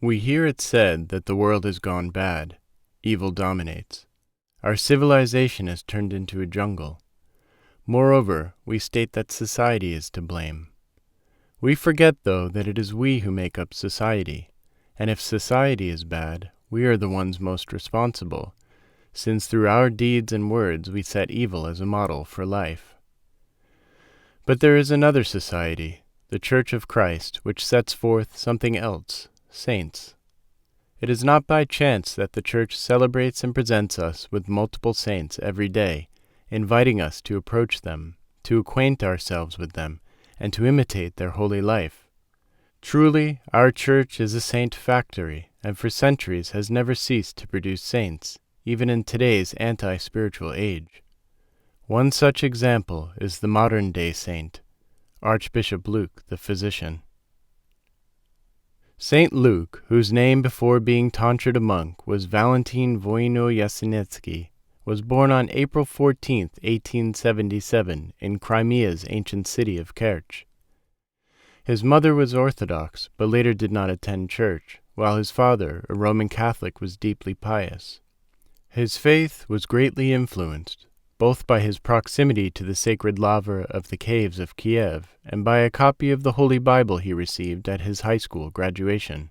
We hear it said that the world has gone bad. Evil dominates. Our civilization has turned into a jungle. Moreover, we state that society is to blame. We forget, though, that it is we who make up society, and if society is bad, we are the ones most responsible, since through our deeds and words we set evil as a model for life. But there is another society, the Church of Christ, which sets forth something else, saints. It is not by chance that the Church celebrates and presents us with multiple saints every day, inviting us to approach them, to acquaint ourselves with them, and to imitate their holy life. Truly, our Church is a saint factory, and for centuries has never ceased to produce saints, even in today's anti-spiritual age. One such example is the modern-day saint, Archbishop Luke, the physician. Saint Luke, whose name before being tonsured a monk was Valentin Voino-Yasenetsky, was born on April 14, 1877, in Crimea's ancient city of Kerch. His mother was Orthodox, but later did not attend church, while his father, a Roman Catholic, was deeply pious. His faith was greatly influenced, both by his proximity to the sacred lava of the caves of Kiev and by a copy of the Holy Bible he received at his high school graduation.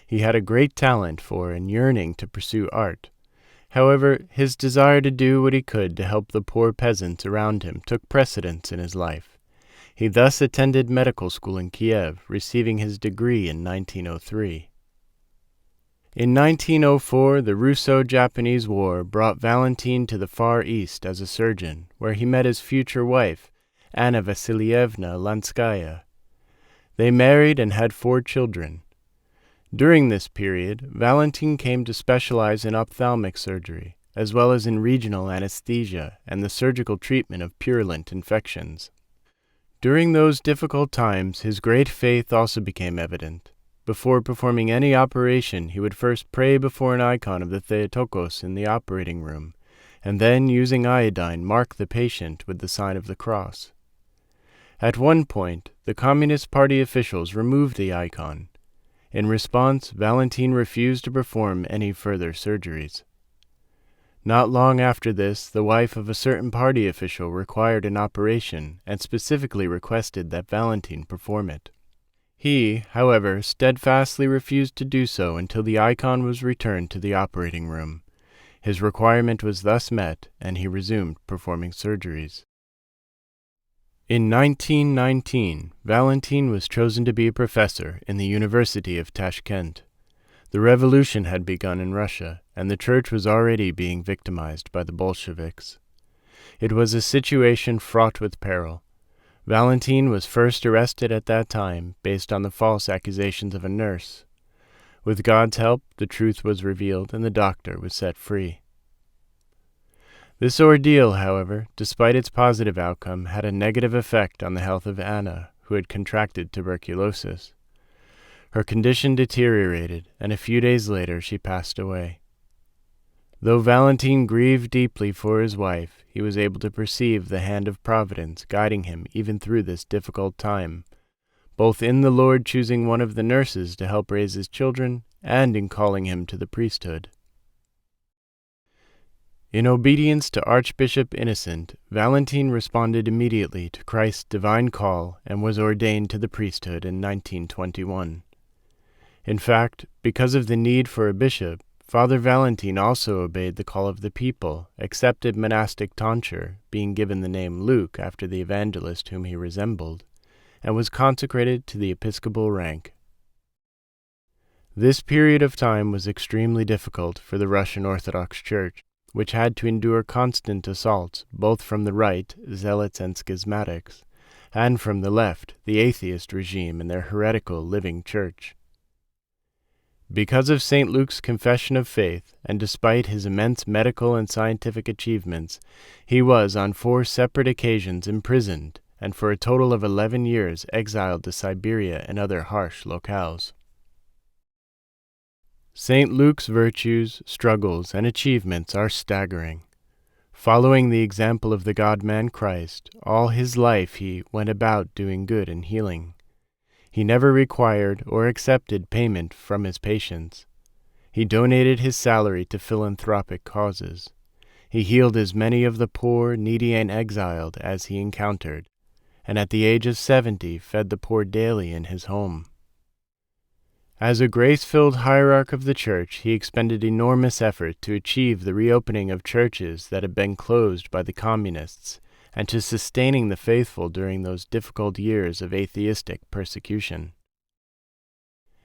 He had a great talent for and yearning to pursue art. However, his desire to do what he could to help the poor peasants around him took precedence in his life. He thus attended medical school in Kiev, receiving his degree in 1903. In 1904, the Russo-Japanese War brought Valentin to the Far East as a surgeon, where he met his future wife, Anna Vasilievna Lanskaya. They married and had 4 children. During this period, Valentin came to specialize in ophthalmic surgery, as well as in regional anesthesia and the surgical treatment of purulent infections. During those difficult times, his great faith also became evident. Before performing any operation, he would first pray before an icon of the Theotokos in the operating room, and then, using iodine, mark the patient with the sign of the cross. At one point, the Communist Party officials removed the icon. In response, Valentin refused to perform any further surgeries. Not long after this, the wife of a certain party official required an operation and specifically requested that Valentin perform it. He, however, steadfastly refused to do so until the icon was returned to the operating room. His requirement was thus met, and he resumed performing surgeries. In 1919, Valentin was chosen to be a professor in the University of Tashkent. The revolution had begun in Russia, and the church was already being victimized by the Bolsheviks. It was a situation fraught with peril. Valentin was first arrested at that time based on the false accusations of a nurse. With God's help, the truth was revealed and the doctor was set free. This ordeal, however, despite its positive outcome, had a negative effect on the health of Anna, who had contracted tuberculosis. Her condition deteriorated, and a few days later she passed away. Though Valentin grieved deeply for his wife, he was able to perceive the hand of Providence guiding him even through this difficult time, both in the Lord choosing one of the nurses to help raise his children and in calling him to the priesthood. In obedience to Archbishop Innocent, Valentin responded immediately to Christ's divine call and was ordained to the priesthood in 1921. In fact, because of the need for a bishop, Father Valentin also obeyed the call of the people, accepted monastic tonsure, being given the name Luke after the evangelist whom he resembled, and was consecrated to the episcopal rank. This period of time was extremely difficult for the Russian Orthodox Church, which had to endure constant assaults both from the right, zealots and schismatics, and from the left, the atheist regime and their heretical living church. Because of St. Luke's confession of faith, and despite his immense medical and scientific achievements, he was on 4 separate occasions imprisoned, and for a total of 11 years exiled to Siberia and other harsh locales. St. Luke's virtues, struggles, and achievements are staggering. Following the example of the God-man Christ, all his life he went about doing good and healing. He never required or accepted payment from his patients. He donated his salary to philanthropic causes. He healed as many of the poor, needy, and exiled as he encountered, and at the age of 70 fed the poor daily in his home. As a grace-filled hierarch of the Church, he expended enormous effort to achieve the reopening of churches that had been closed by the Communists, and to sustaining the faithful during those difficult years of atheistic persecution.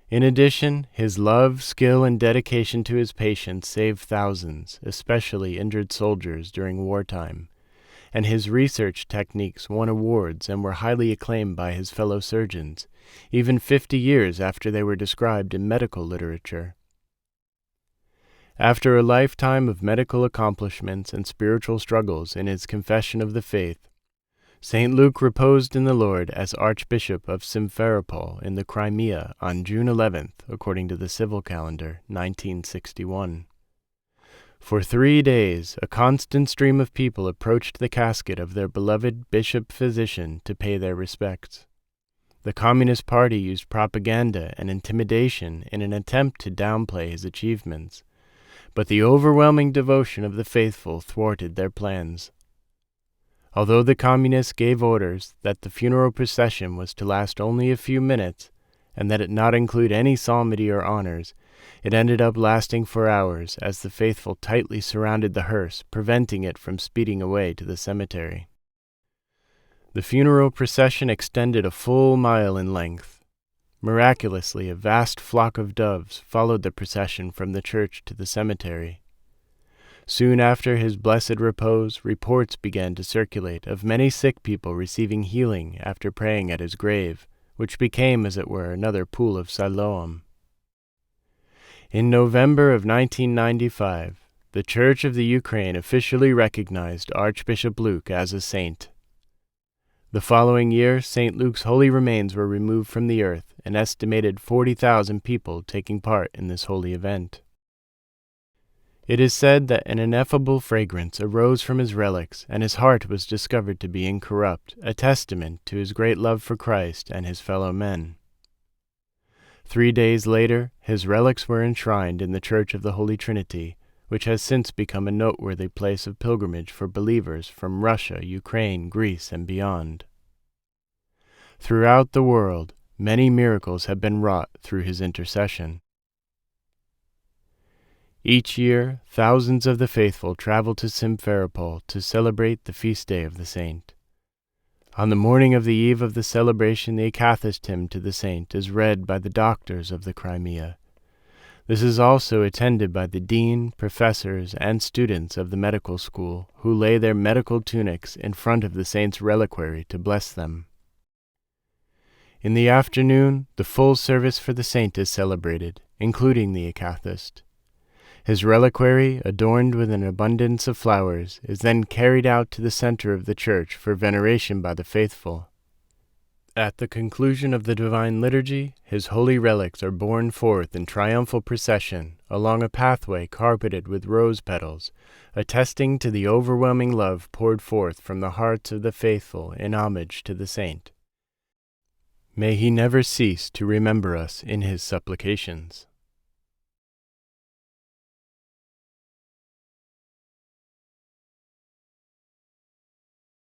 In addition, his love, skill, and dedication to his patients saved thousands, especially injured soldiers, during wartime, and his research techniques won awards and were highly acclaimed by his fellow surgeons, even 50 years after they were described in medical literature. After a lifetime of medical accomplishments and spiritual struggles in his confession of the faith, St. Luke reposed in the Lord as Archbishop of Simferopol in the Crimea on June 11th, according to the civil calendar, 1961. For 3 days, a constant stream of people approached the casket of their beloved bishop-physician to pay their respects. The Communist Party used propaganda and intimidation in an attempt to downplay his achievements, but the overwhelming devotion of the faithful thwarted their plans. Although the Communists gave orders that the funeral procession was to last only a few minutes, and that it not include any psalmody or honors, it ended up lasting for hours as the faithful tightly surrounded the hearse, preventing it from speeding away to the cemetery. The funeral procession extended a full mile in length. Miraculously, a vast flock of doves followed the procession from the church to the cemetery. Soon after his blessed repose, reports began to circulate of many sick people receiving healing after praying at his grave, which became, as it were, another pool of Siloam. In November of 1995, the Church of the Ukraine officially recognized Archbishop Luke as a saint. The following year, St. Luke's holy remains were removed from the earth, an estimated 40,000 people taking part in this holy event. It is said that an ineffable fragrance arose from his relics, and his heart was discovered to be incorrupt, a testament to his great love for Christ and his fellow men. 3 days later, his relics were enshrined in the Church of the Holy Trinity, which has since become a noteworthy place of pilgrimage for believers from Russia, Ukraine, Greece, and beyond. Throughout the world, many miracles have been wrought through his intercession. Each year, thousands of the faithful travel to Simferopol to celebrate the feast day of the saint. On the morning of the eve of the celebration, the Akathist hymn to the saint is read by the doctors of the Crimea. This is also attended by the dean, professors, and students of the medical school, who lay their medical tunics in front of the saint's reliquary to bless them. In the afternoon, the full service for the saint is celebrated, including the Akathist. His reliquary, adorned with an abundance of flowers, is then carried out to the center of the church for veneration by the faithful. At the conclusion of the Divine Liturgy, his holy relics are borne forth in triumphal procession along a pathway carpeted with rose petals, attesting to the overwhelming love poured forth from the hearts of the faithful in homage to the saint. May he never cease to remember us in his supplications.